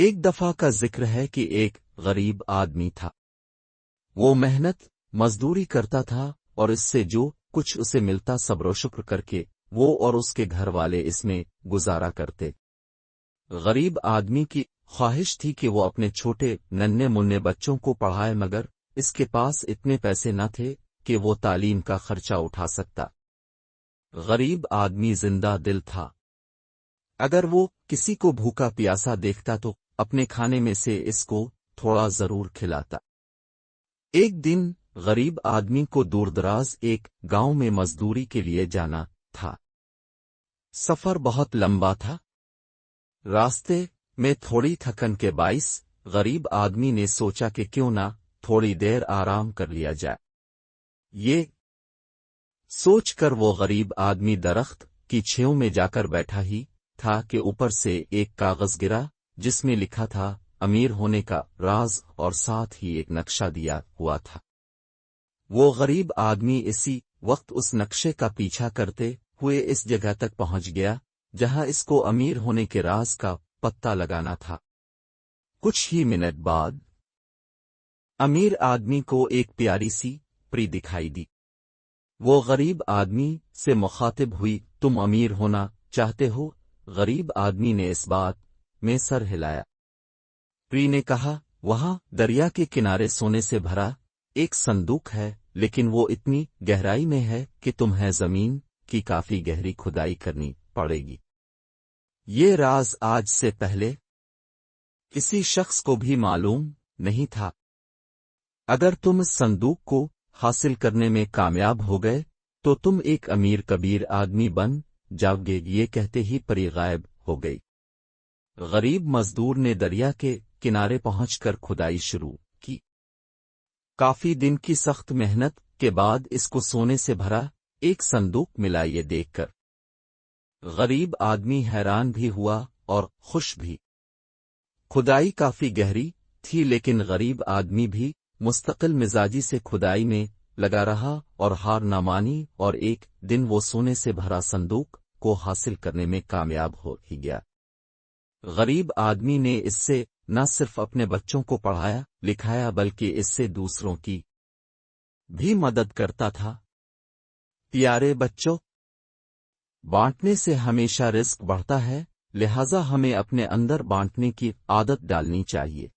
ایک دفعہ کا ذکر ہے کہ ایک غریب آدمی تھا۔ وہ محنت مزدوری کرتا تھا اور اس سے جو کچھ اسے ملتا صبر و شکر کر کے وہ اور اس کے گھر والے اس میں گزارا کرتے۔ غریب آدمی کی خواہش تھی کہ وہ اپنے چھوٹے ننھے منھے بچوں کو پڑھائے، مگر اس کے پاس اتنے پیسے نہ تھے کہ وہ تعلیم کا خرچہ اٹھا سکتا۔ غریب آدمی زندہ دل تھا۔ اگر وہ کسی کو بھوکا پیاسا دیکھتا تو اپنے کھانے میں سے اس کو تھوڑا ضرور کھلاتا۔ ایک دن غریب آدمی کو دور دراز ایک گاؤں میں مزدوری کے لیے جانا تھا۔ سفر بہت لمبا تھا۔ راستے میں تھوڑی تھکن کے باعث غریب آدمی نے سوچا کہ کیوں نہ تھوڑی دیر آرام کر لیا جائے۔ یہ سوچ کر وہ غریب آدمی درخت کی چھاؤں میں جا کر بیٹھا ہی تھا کہ اوپر سے ایک کاغذ گرا جس میں لکھا تھا امیر ہونے کا راز اور ساتھ ہی ایک نقشہ دیا ہوا تھا۔ وہ غریب آدمی اسی وقت اس نقشے کا پیچھا کرتے ہوئے اس جگہ تک پہنچ گیا جہاں اس کو امیر ہونے کے راز کا پتہ لگانا تھا۔ کچھ ہی منٹ بعد امیر آدمی کو ایک پیاری سی پری دکھائی دی۔ وہ غریب آدمی سے مخاطب ہوئی، تم امیر ہونا چاہتے ہو؟ غریب آدمی نے اس بات میں سر ہلایا۔ پری نے کہا، وہاں دریا کے کنارے سونے سے بھرا ایک صندوق ہے، لیکن وہ اتنی گہرائی میں ہے کہ تمہیں زمین کی کافی گہری کھدائی کرنی پڑے گی۔ یہ راز آج سے پہلے کسی شخص کو بھی معلوم نہیں تھا۔ اگر تم اس صندوق کو حاصل کرنے میں کامیاب ہو گئے تو تم ایک امیر کبیر آدمی بن جاؤ گے۔ یہ کہتے ہی پری غائب ہو گئی۔ غریب مزدور نے دریا کے کنارے پہنچ کر کھدائی شروع کی۔ کافی دن کی سخت محنت کے بعد اس کو سونے سے بھرا ایک صندوق ملا۔ یہ دیکھ کر غریب آدمی حیران بھی ہوا اور خوش بھی۔ کھدائی کافی گہری تھی لیکن غریب آدمی بھی مستقل مزاجی سے کھدائی میں لگا رہا اور ہار نہ مانی، اور ایک دن وہ سونے سے بھرا صندوق کو حاصل کرنے میں کامیاب ہو ہی گیا۔ غریب آدمی نے اس سے نہ صرف اپنے بچوں کو پڑھایا لکھایا بلکہ اس سے دوسروں کی بھی مدد کرتا تھا۔ پیارے بچوں، بانٹنے سے ہمیشہ رزق بڑھتا ہے، لہذا ہمیں اپنے اندر بانٹنے کی عادت ڈالنی چاہیے۔